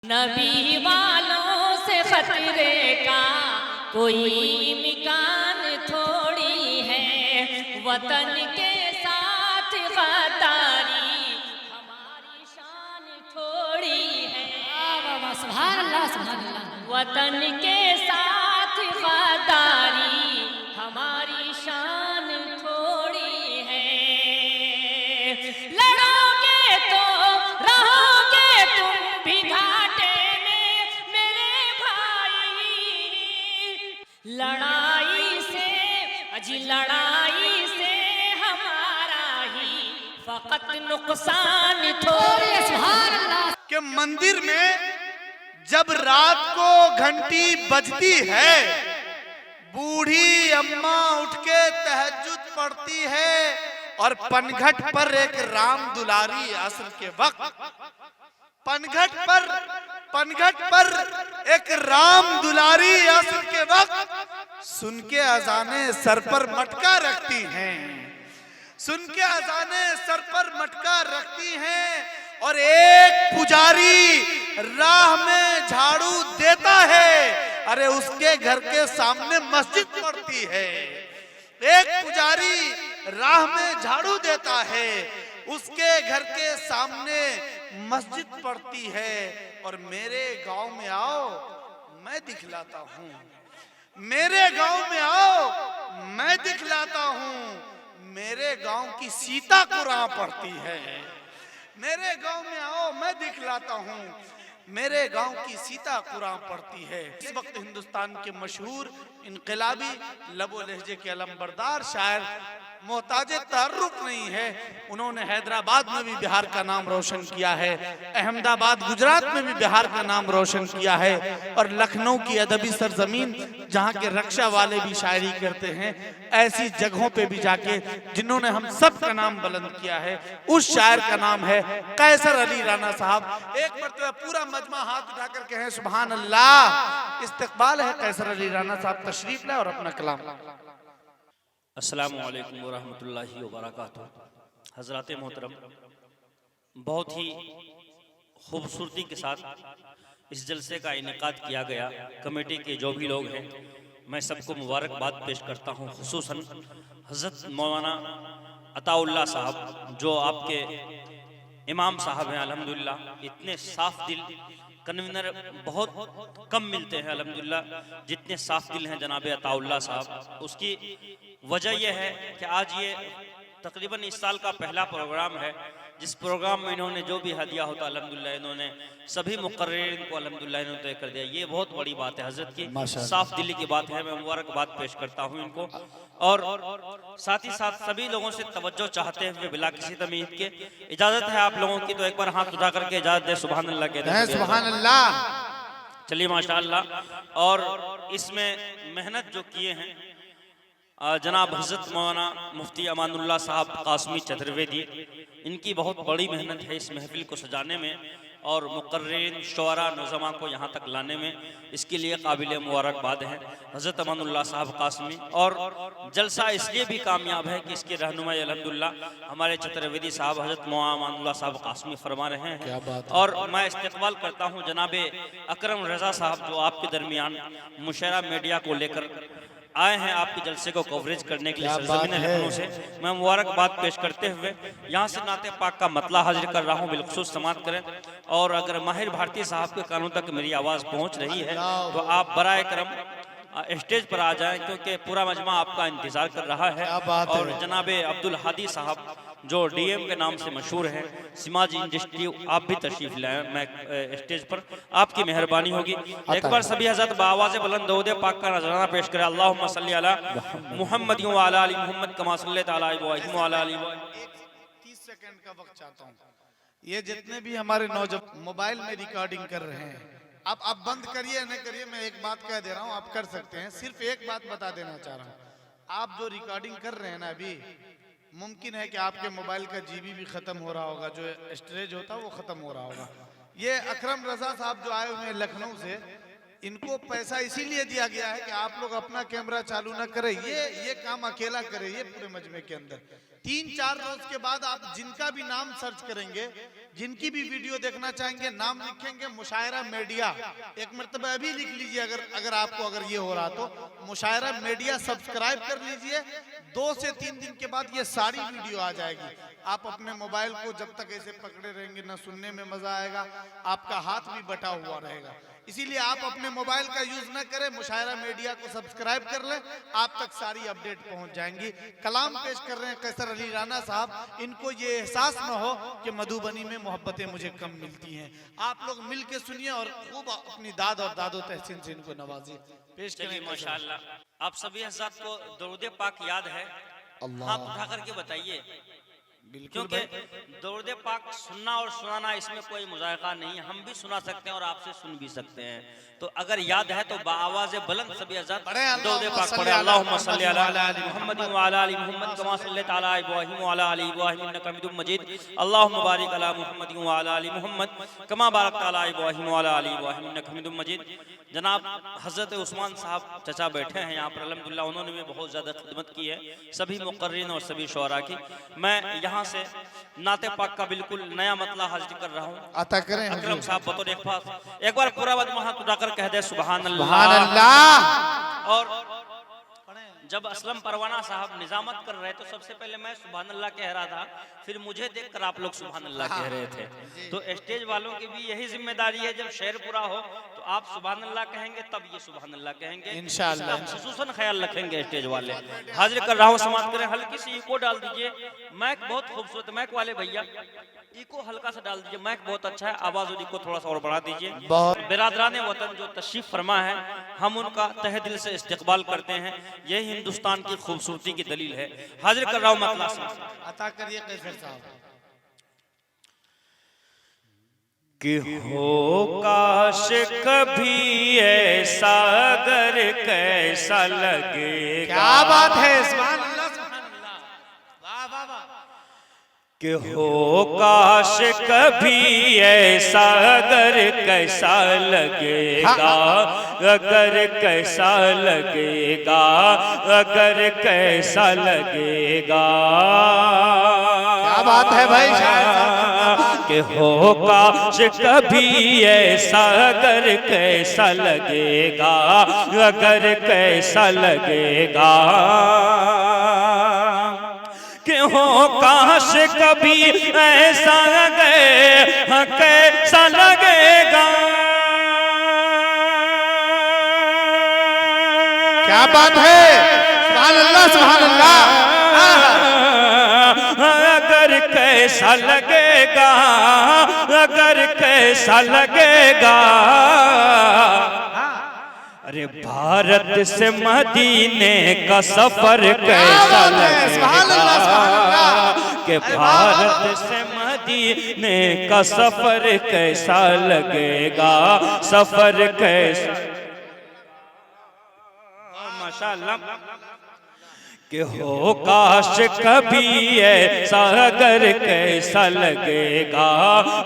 नबी वालों से खतरे का कोई मिकान थोड़ी है, वतन के साथ गद्दारी हमारी शान थोड़ी है। सुभान अल्लाह सुभान अल्लाह। वतन के साथ गद्दारी हमारी शान थोड़ी है। लड़ोगे तो रहोगे तुम भी घाटे में मेरे भाई। लड़ाई से अजी लड़ाई से हमारा ही फकत नुकसान थोड़ी। सुभान अल्लाह। कि मंदिर में जब रात को घंटी बजती है, बूढ़ी अम्मा उठ के तहज्जुद पढ़ती है और पनघट पर एक राम दुलारी असर के वक्त पनघट पर एक राम दुलारी असर के वक्त सुन के अजाने सर पर मटका रखती हैं, सुन के अजाने सर पर मटका रखती हैं और एक पुजारी राह में झाड़ू देता है। अरे उसके घर के सामने मस्जिद पड़ती है। एक पुजारी राह में झाड़ू देता है, उसके घर के सामने मस्जिद पड़ती है। और मेरे गांव में आओ मैं दिखलाता हूँ, मेरे गांव में आओ मैं दिखलाता हूँ। मेरे गांव की सीता कुरान पढ़ती है, मेरे गांव में आओ मैं दिखलाता हूँ। मेरे गांव की सीता कुरान पढ़ती है। इस वक्त हिंदुस्तान के मशहूर इनकलाबी लबो लहजे के अलमबरदार शायर मोहताज तारुफ नहीं है, उन्होंने हैदराबाद में भी बिहार का नाम रोशन किया है, अहमदाबाद गुजरात में भी बिहार का नाम रोशन किया है, और लखनऊ की अदबी सरजमीन जहाँ के रक्षा वाले भी शायरी करते हैं, ऐसी जगहों पे भी जाके जिन्होंने हम सब का नाम बुलंद किया है, उस शायर का नाम है कैसर अली राना साहब। एक मरतबा पूरा मजमा हाथ उठा कर कहें सुभान अल्लाह। इस्तकबाल है कैसर अली राना साहब, तशरीफ लाए और अपना कलाम। अस्सलामु अलैकुम वरहमतुल्लाहि वबरकातुहू। हज़रात मोहतरम, बहुत ही खूबसूरती के साथ इस जलसे का इनेकाद किया गया। कमेटी के जो भी लोग हैं मैं सबको मुबारकबाद पेश करता हूँ, खुसूसन हज़रत मौलाना अताउल्लाह साहब जो आपके इमाम साहब हैं। अल्हम्दुलिल्लाह इतने साफ दिल कन्वीनर बहुत कम मिलते हैं, अल्हम्दुलिल्लाह जितने साफ दिल हैं जनाब अताउल्लाह साहब। उसकी वजह यह है कि आज ये तकरीबन इस साल का पहला प्रोग्राम है जिस प्रोग्राम में इन्होंने जो भी हदिया होता अल्हम्दुलिल्लाह इन्होंने सभी मुकर्रिरीन को अल्हम्दुलिल्लाह इन्होंने तय कर दिया। ये बहुत बड़ी बात है, हजरत की साफ दिली की बात है। मैं मुबारकबाद पेश करता हूँ इनको, और साथ ही साथ सभी लोगों से तवज्जो चाहते हुए बिला किसी तमीज़ के इजाज़त है आप लोगों की, तो एक बार हाथ उठा करके इजाज़त दे सुभान अल्लाह के। सुभान अल्लाह। चलिए माशाअल्लाह। और इसमें मेहनत जो किए हैं जनाब हज़रत मौलाना मुफ्ती अमानुल्लाह साहब कासमी चतुर्वेदी, इनकी बहुत बड़ी मेहनत है इस महफिल को सजाने में और मुकर्रिरीन शुअरा नज़मा को यहाँ तक लाने में, इसके लिए काबिल मुबारकबाद है हज़रत अमानुल्लाह साहब कासमी। और जलसा इसलिए भी कामयाब है कि इसके रहनुमाई अल्हम्दुलिल्लाह हमारे चतुर्वेदी साहब हज़रत मौलाना अमानुल्लाह साहब कासमी फरमा रहे हैं। और मैं इस्तकबाल करता हूँ जनाब अकरम रज़ा साहब जो आपके दरमियान मुशर्रा मीडिया को लेकर आए हैं आपके जलसे को कवरेज करने के लिए सरजमीन लखनऊ से। मैं मुबारकबाद पेश करते हुए यहाँ से नाते पाक का मतला हाजिर कर रहा हूँ, बिलखुसूस समात करें। और अगर माहिर भारती साहब के कानों तक मेरी आवाज़ पहुँच रही है तो आप बराए करम स्टेज पर आ जाएं, क्योंकि पूरा मजमा आपका इंतज़ार कर रहा है। और जनाब अब्दुल हादी साहब जो डीएम के नाम से मशहूर है, सिमाज इंडस्ट्री, आप भी तशरीफ लाएं मैं स्टेज पर, आपकी मेहरबानी होगी। एक बार सभी हज़रत बावाज़ बुलंद दरूद पाक का नजराना पेश करें। अल्लाहुम्मा सल्ली अला मुहम्मद व अला आलि मुहम्मद कमा सल्लैता अला इब्राहीम व अला आलि इब्राहीम। 30 सेकंड का वक्त चाहता हूँ। ये जितने भी हमारे नौजवान मोबाइल में रिकॉर्डिंग कर रहे हैं, आप बंद करिए न करिए, मैं एक बात कह दे रहा हूँ, आप कर सकते हैं। सिर्फ एक बात बता देना चाह रहा हूँ, आप जो रिकॉर्डिंग कर रहे हैं ना, अभी मुमकिन है कि आपके मोबाइल का जीबी भी खत्म हो रहा होगा, जो स्टोरेज होता है वो खत्म हो रहा होगा। ये अकरम रजा साहब जो आए हुए हैं लखनऊ से, इनको पैसा इसीलिए दिया गया है कि आप लोग अपना कैमरा चालू ना करें, ये काम अकेला करें। ये पूरे मजमे के अंदर 3-4 रोज के बाद आप जिनका भी नाम सर्च करेंगे जिनकी भी वीडियो देखना चाहेंगे नाम लिखेंगे मुशायरा मीडिया, एक मरतबा अभी लिख लीजिए अगर आपको ये हो रहा तो मुशायरा मीडिया सब्सक्राइब कर लीजिए। 2 से 3 दिन के बाद ये सारी वीडियो आ जाएगी। आप अपने मोबाइल को जब तक ऐसे पकड़े रहेंगे ना सुनने में मजा आएगा, आपका हाथ भी बटा हुआ रहेगा। इसीलिए आप अपने मोबाइल का यूज ना करें, मुशायरा मीडिया को सब्सक्राइब कर लें, आप तक सारी अपडेट पहुंच जाएंगी। कलाम पेश कर रहे हैं कैसर अली राना साहब। इनको ये एहसास ना हो कि मधुबनी में मोहब्बतें मुझे कम मिलती हैं। आप लोग मिल के सुनिए और खूब अपनी दाद और दादो तहसीन से इनको नवाजिए। पेश करें माशाअल्लाह। आप सभी हज़रात को दरूद पाक याद है? हाथ उठा करके बताइए। क्योंकि दरूद पाक सुनना और सुनाना इसमें कोई मुज़ायक़ा नहीं है, हम भी सुना सकते हैं और आपसे सुन भी सकते हैं। तो अगर याद है तो बाआवाज़ बुलंद सभी हज़रात दरूद पाक पढ़े। अल्लाहुम्मा सल्ली अला मुहम्मद व अला आलि मुहम्मद कमा सल्लैता अला इब्राहीम व अला आलि इब्राहीम इन्नका हमीदुम मजीद। अल्लाहुम्मा बारिक अला मुहम्मद व अला आलि मुहम्मद कमा बारकता अला इब्राहीम व अला आलि इब्राहीम इन्नका हमीदुम मजीद। जनाब हज़रत उस्मान साहब चचा बैठे हैं यहाँ पर, अल्हम्दुलिल्लाह उन्होंने भी बहुत ज़्यादा खिदमत की है, सभी मुक़र्रिरीन और सभी शुअरा की। मैं यहाँ से नाते पाक का बिल्कुल नया मतला हाजिर कर रहा हूँ। अता करें अकरम साहब बतौर एक बार पूरा वक्त हाथ उठाकर कह दे सुभान अल्लाह। सुभान अल्लाह। और जब असलम परवाना साहब निजामत कर रहे तो सबसे पहले मैं सुभान अल्लाह कह रहा था, फिर मुझे देखकर आप लोग सुभान अल्लाह कह रहे थे। तो स्टेज वालों की भी यही जिम्मेदारी है, जब शेर पूरा हो तो आप सुभान अल्लाह कहेंगे तब ये सुभान अल्लाह कहेंगे इंशाअल्लाह। खुसूसन ख्याल रखेंगे स्टेज वाले। हाजिर कर रहा हूँ, समाप्त करें। हल्की सी इको डाल दीजिए, माइक बहुत खूबसूरत, माइक वाले भैया इको हल्का सा डाल दीजिए, माइक बहुत अच्छा है, आवाज और इको थोड़ा सा और बढ़ा दीजिए। बिरादरान वतन जो तशरीफ फरमा है, हम उनका तहे दिल से इस्तकबाल करते हैं, यही हिंदुस्तान की खूबसूरती की दलील है। हाजिर कर रहा हूँ मतला अता करिए कैसर साहब। कि हो काश कभी ऐसा अगर कैसा लगे। क्या बात है, सुभान अल्लाह सुभान अल्लाह, वाह वाह वाह। कि हो काश कभी ऐसा अगर कैसा लगेगा, अगर कैसा लगेगा, अगर कैसा लगेगा। क्या बात है भाई शायद। कि हो काश कभी ऐसा अगर कैसा लगेगा, अगर कैसा लगेगा। कि हो काश कभी ऐसा लगे कैसा लगेगा। क्या बात है, सुभान अल्लाह सुभान अल्लाह। अगर कैसा लगेगा, अगर कैसा लगेगा। अरे भारत से मदीने का सफर कैसा लगेगा। कि भारत से मदीने का सफर कैसा लगेगा, सफर कैसा। माशाअल्लाह। कि हो काश कभी ऐसा अगर कैसा लगेगा,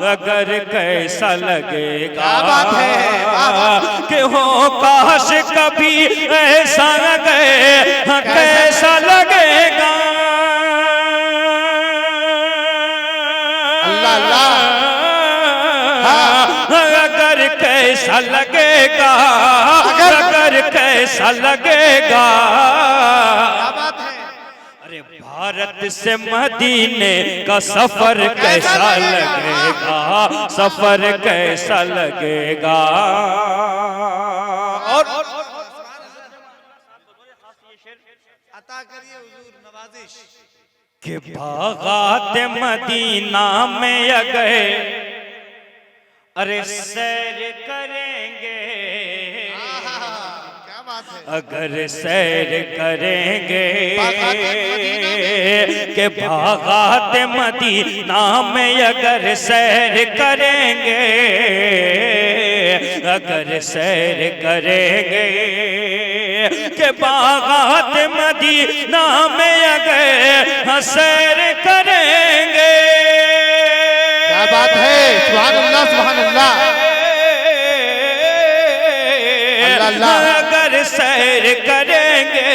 अगर कैसा लगेगा। क्या बात है। कि हो काश कभी ऐसा लगे कैसा लगेगा। अल्लाह अल्लाह। अगर कैसा लगेगा, अगर कैसा लगेगा। अरे भारत से मदीने का सफर कैसा लगेगा, सफर कैसा लगेगा। और अता करिए हुजूर नवाजिश। कि बागात मदीना में अगर अरे सैर करेंगे, क्या बात है। अगर सैर करेंगे। के बागात मदीना में अगर सैर करेंगे, अगर सैर करेंगे। के बागात मदीना में अगर सैर करेंगे। क्या बात है, सुभान अल्लाह सुभान अल्लाह। अगर सैर करेंगे,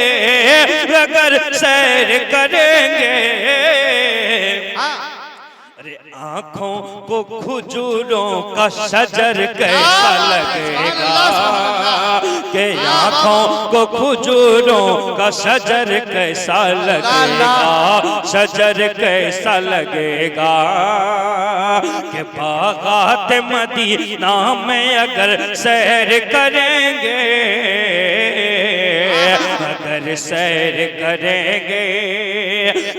अगर सैर करेंगे। अरे आँखों को खजूरों का शजर कैसा लगेगा, के आँखों को खजूरों का शजर कैसा लगेगा, शजर कैसा लगेगा, के बागात मदीना में अगर सैर करेंगे, अगर सैर करेंगे,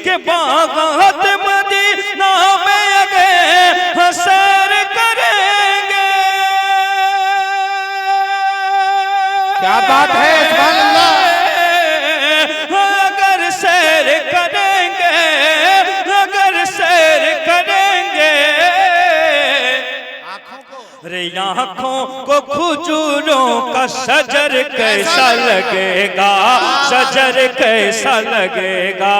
के बागात मदीना में अगर सैर करेंगे। क्या बात है, सुभान अल्लाह। अगर सैर करेंगे, अगर सैर करेंगे, अरे आँखों को खजूरों का शजर कैसा लगेगा, शजर कैसा लगेगा।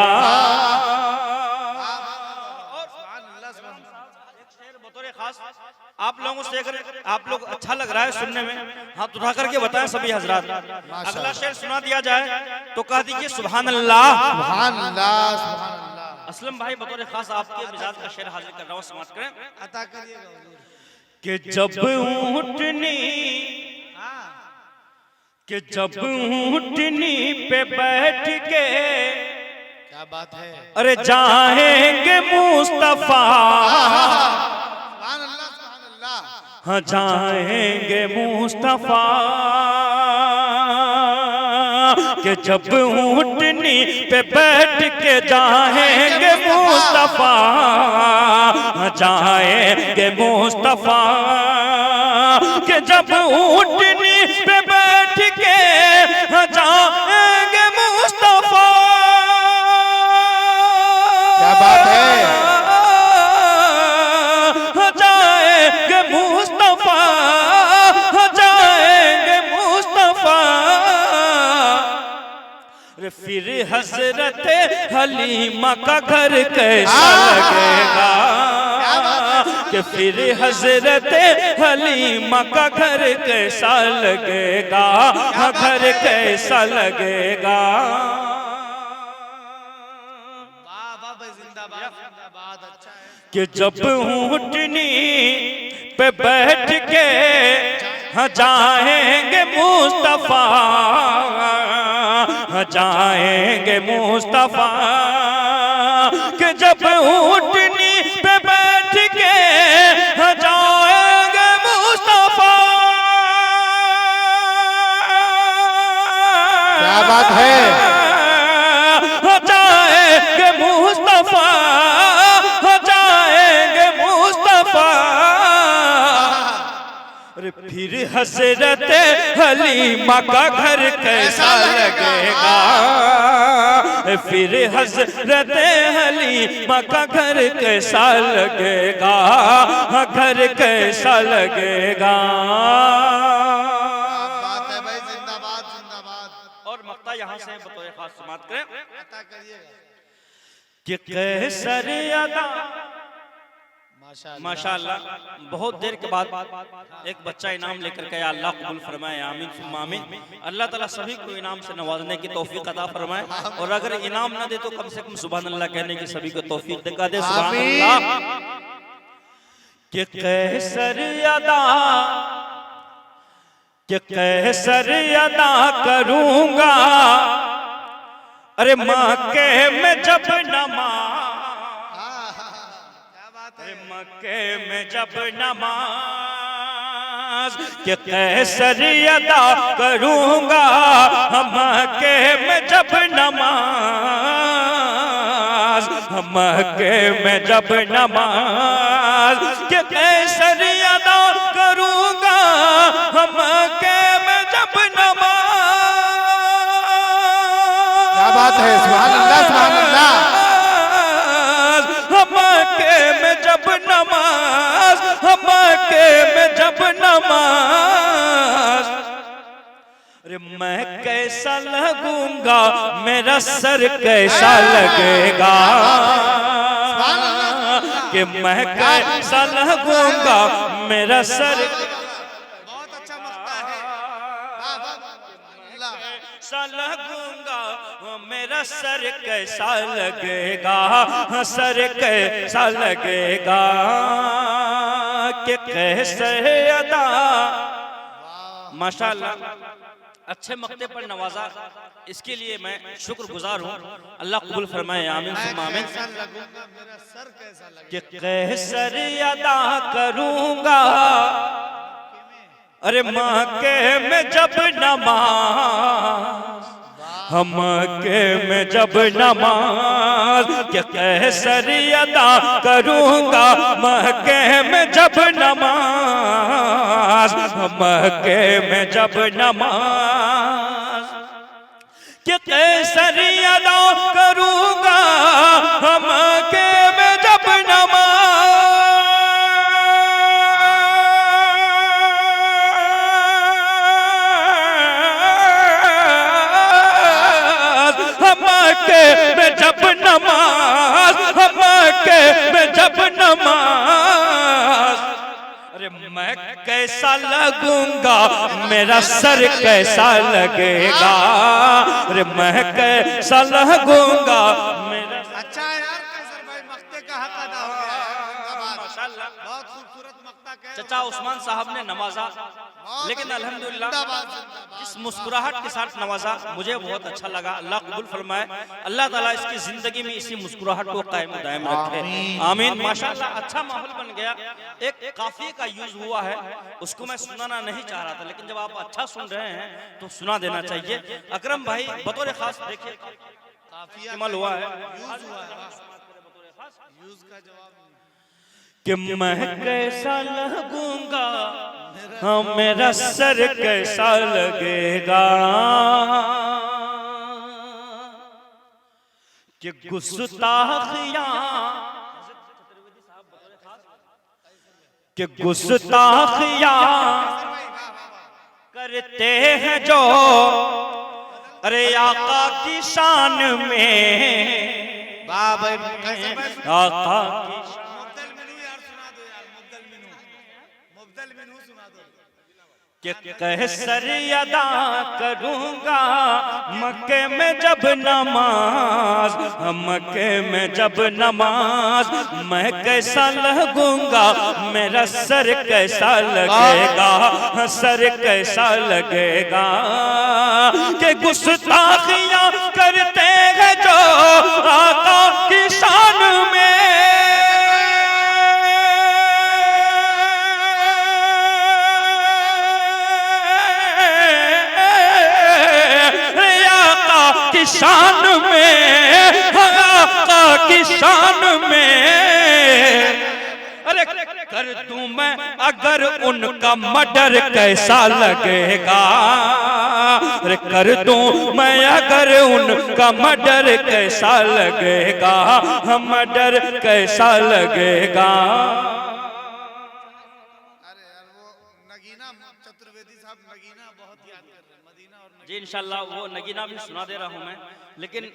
आप लोगों से अगर आप लोग अच्छा लग रहा है सुनने में, हाथ उठा करके बताएं सभी हजरात। अगला शेर सुना दिया जाए तो कह दीजिए सुभान अल्लाह, सुभान अल्लाह, सुभान अल्लाह। असलम भाई बतौर खास आपके मिजाज का शेर हाजिर कर रहा हूँ, समाप्त करें। अता करिएगा कि जब ऊँटनी, कि जब ऊँटनी पे बैठ के, क्या बात है, अरे जाएंगे मुस्तफा, हाँ जाएंगे मुस्तफा, कि जब ऊँटनी पे बैठ के जाएंगे मुस्तफा, हाँ जाएंगे मुस्तफा, कि जब ऊँटनी पे बैठ के हाँ जाएंगे मुस्तफा। क्या बात है, फिर हजरत हलीमा का घर कैसा लगेगा, कि फिर हजरत हलीमा का घर कैसा लगेगा, घर कैसा लगेगा। कि जब ऊँटनी पे बैठ के हाँ जाएंगे मुस्तफा, जाएंगे मुस्तफा, कि जब ऊँटनी पे बैठ के जाएंगे मुस्तफा। क्या बात है, जाएंगे मुस्तफा, जाएंगे मुस्तफा। फिर हजरत हलीमा का घर कैसा लगेगा, फिर हजरत हलीमा का घर कैसा लगेगा, घर कैसा लगेगा। बात है भाई, जिंदाबाद जिंदाबाद। और मक्ता यहाँ से बतौर खास समाप्त करें कि कैसर अदा, माशाअल्लाह बहुत देर के बाद एक बच्चा इनाम लेकर के अल्लाह कबूल फरमाए, आमीन सुम्मा आमीन। अल्लाह ताला सभी को इनाम से नवाजने की तौफीक अता फरमाए, और अगर इनाम ना दे तो कम से कम सुभान अल्लाह कहने की सभी को तौफीक दिखा दे। सुभान अल्लाह। कि कैसर अदा, कि कैसर अदा करूंगा, अरे मक्के में जब नमाज, मक्के में जब नमाज, कि कैसर अदा करूंगा, मक्के में जब नमाज, मक्के में जब नमाज, कि कैसर अदा करूंगा, मक्के में जब नमाज। क्या बात है, सुभान अल्लाह, सुभान अल्लाह। मक्के में जब नमाज, मक्के में जब नमाज, अरे मैं कैसा लगूंगा, मेरा सर कैसा लगेगा, कि मैं कैसा लगूंगा, मेरा सर। बहुत अच्छा मक्ता है। सा लगूंगा मेरा सर कैसा लगेगा, सर कैसा लगेगा कि कैसे अदा। माशाअल्लाह अच्छे मक्ते पर नवाजा, इसके लिए मैं शुक्रगुजार हूँ। अल्लाह कबूल फरमाए, आमीन सुम्मा आमीन। कि कैसर अदा करूँगा अरे माँ के में जब नमाज, हम के में जब नमाज, के कैसर अदा करूँगा मक्के में जब नमाज, मक्के में जब नमाज, के कैसर अदा करूँगा मक्के में जब में जब नमाज, मक्के में जब नमाज, अरे मैं कैसा लगूंगा मेरा सर कैसा लगेगा, अरे मैं कैसा लगूंगा मेरा। अच्छा यार कैसर भाई, मक्ते का हक अदा हो गया। माशाअल्लाह बहुत खूबसूरत मक्ता कह। चचा उस्मान साहब ने नवाजा, लेकिन अल्हम्दुलिल्लाह इस मुस्कुराहट के साथ नवाजा, मुझे बहुत अच्छा लगा। अल्लाह कबूल फरमाए, अल्लाह ताला इसकी जिंदगी में इसी मुस्कुराहट को कायम दायम रखे, आमीन। माशाअल्लाह अच्छा माहौल बन गया। एक काफिये का यूज हुआ है, उसको मैं सुनाना नहीं चाह रहा था, लेकिन जब आप अच्छा सुन रहे हैं तो सुना देना चाहिए। अकरम भाई बतौर खास देखिए कमाल हुआ है, यूज का जवाब कि मैं कैसा लगूंगा हाँ मेरा सर कैसा लगेगा, कि गुस्ताखियां, कि गुस्ताखियां करते हैं जो अरे आका की शान में, बाबा आका की कि कैसर अदा करूँगा मक्के में जब नमाज, मक्के में जब नमाज, मैं कैसा लगूंगा मेरा सर कैसा लगेगा, सर कैसा लगेगा, कि गुस्ताखियां करते हैं जो आका की शान में, शान में, आका की शान में, अरे कर दूं मैं अगर उनका मर्डर कैसा लगेगा, अरे कर दूं मैं अगर उनका मर्डर कैसा लगेगा, मर्डर कैसा लगेगा। अरे यार वो नगीना चतुर्वेदी साहब नगीना बहुत याद कर रहे हैं, मदीना और जी इंशाल्लाह वो नगीना भी सुना दे रहा हूं मैं, लेकिन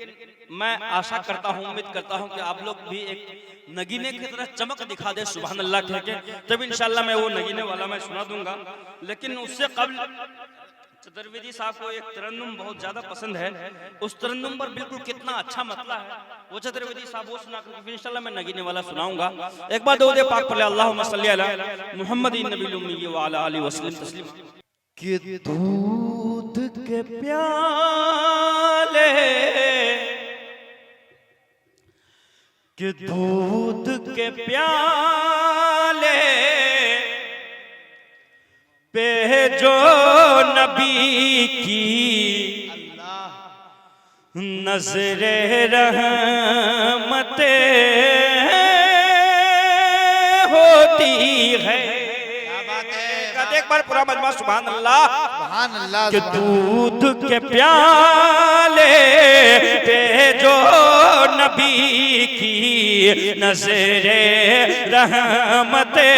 मैं आशा करता हूं, उम्मीद करता हूं कि आप लोग भी एक नगीने की तरह चमक दिखा दे सुभान अल्लाह कह के, तब इंशाल्लाह मैं वो नगीने वाला मैं सुना दूंगा। लेकिन उससे कबल चतुर्वेदी साहब को एक तरन्नुम बहुत ज्यादा पसंद है, उस तरन्नुम पर बिल्कुल कितना अच्छा मतला है वो चतुर्वेदी साहब वो सुना करके फिर इंशाल्लाह मैं नगीने वाला सुनाऊंगा। एक बार दरूद पाक पढ़े, अल्लाहुम्मा सल्ली अला मुहम्मदिन नबील उम्मी व अला आलिहि वसल्लम तस्लीमा। कि दूध के प्याले, कि दूध के प्याले पे जो नबी की नजरे रहमते होती है। एक बार पूरा मजमा सुभान अल्लाह, कि दूध के प्याले पे जो नबी की नजरे रहमते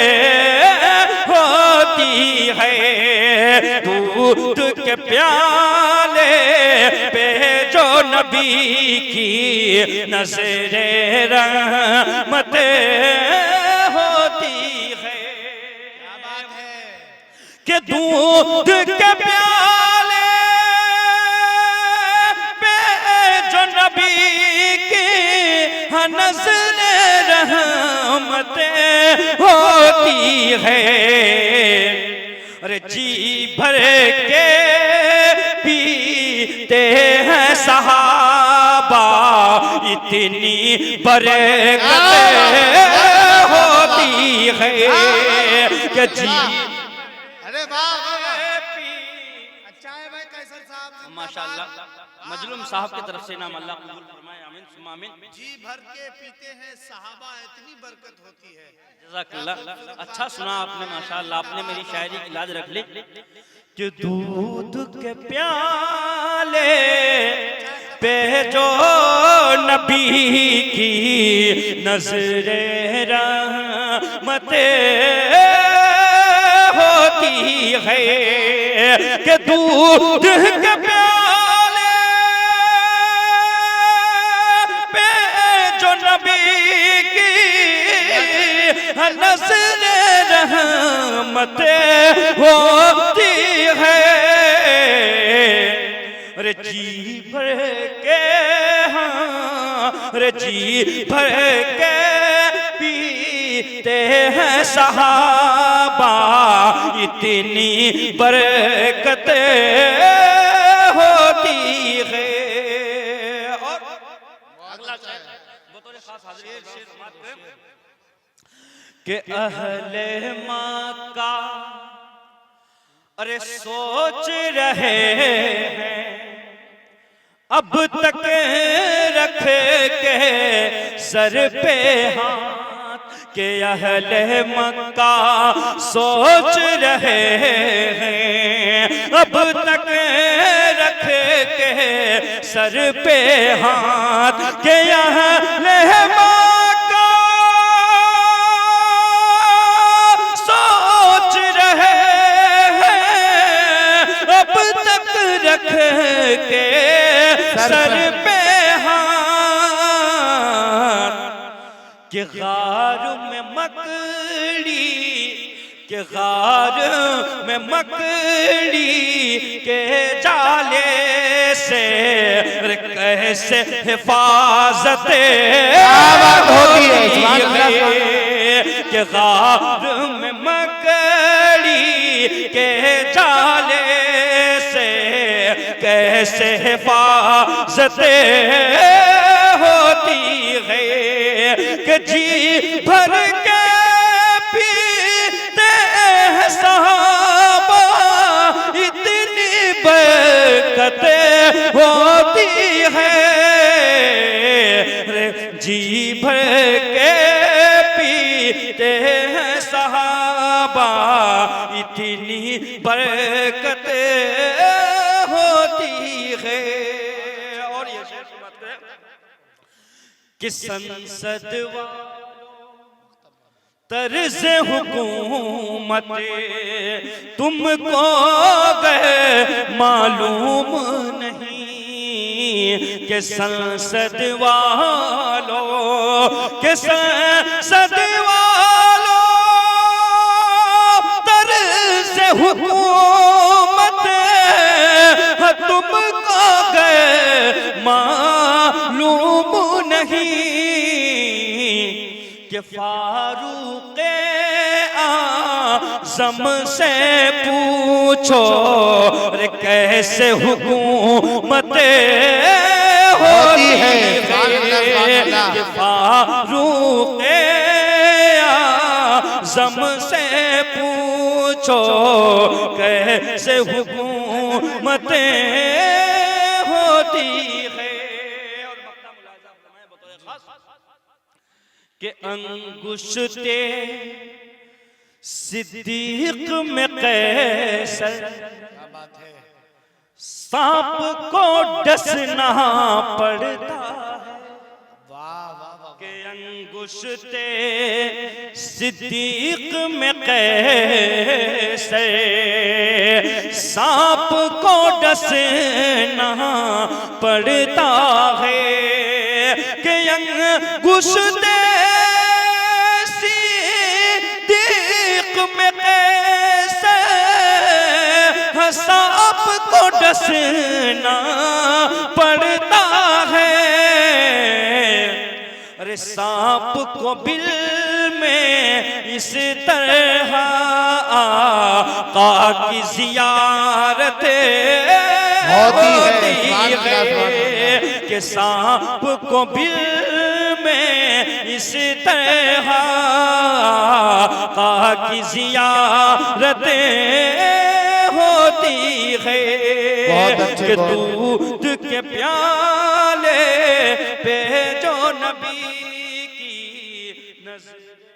होती है, दूध के प्याले पे जो नबी की नजरे रहमते होती है। कि दूध के प्याले नज़र रहमतें होती है। अरे जी भर के पीते हैं सहाबा, इतनी बरकतें होती है कि जी। अरे वाह वाह वाह, अच्छा है भाई कैसर साहब, माशाअल्लाह। मजलूम साहब की तरफ से नाम अल्लाह कबूल फरमाए, आमीन सुम्मा आमीन। जी भर के पीते हैं सहाबा, इतनी बरकत होती है। जज़ाकल्लाह, अच्छा सुना आपने माशाअल्लाह, आपने मेरी शायरी की लाज रख ली कि दूध के प्याले पे जो नबी की नज़रे रहमतें होती है कि दूध के प्याले पे जो नबी की नज़रे रहमतें होती है। अरे जी भर के, हाँ अरे जी भर के पीते हैं सहाबा, इतनी बरकतें होती है। और अगला बतौर खास हाजिर कि अहले मक्का अरे सोच रहे हैं अब तक रख के सर पे हाथ, के अहले मक्का सोच रहे हैं अब तक रख के सर पे हाथ, के अहले मक्का सोच रहे हैं अब तक रख के सर पे हाथ, के गार में मकड़ी, के गार में मकड़ी के जाले से कैसे हिफाजत होती है, के गार में मकड़ी के जाले से कैसे हिफाजत होती है कि जी भर के पीते हैं सहाबा, इतनी बरकतें होती है। जी भर के पीते हैं सहाबा, इतनी बरकतें होती है। और ये शेर की बात करें कि संसद तर्ज हुकूमत तुमको गए मालूम नहीं, कि संसद वालों, के संसद वालों तर्ज हुकूमत तुमको गए मालूम नहीं, कि फारूक आज़म से पूछो रे कैसे हुकूमतें होती है। कि फारूक आज़म से पूछो कैसे हुकूमतें होती है। और मक्ता मुलाज़ा फरमाए बतौर खास कि अंगुश्ते सिद्दीक में कैसर, सांप को डसना पड़ता है, के अंगुश्ते सिद्दीक में कैसर, सांप को डसना पड़ता है, के अंगुश्ते में कैसे सांप को डसना पड़ता है। अरे सांप को बिल में इस तरह आका की जियारत होती है कि सांप को बिल में इस तरह आका की जियारत होती है कि दूध के प्याले पे जो नबी की नजर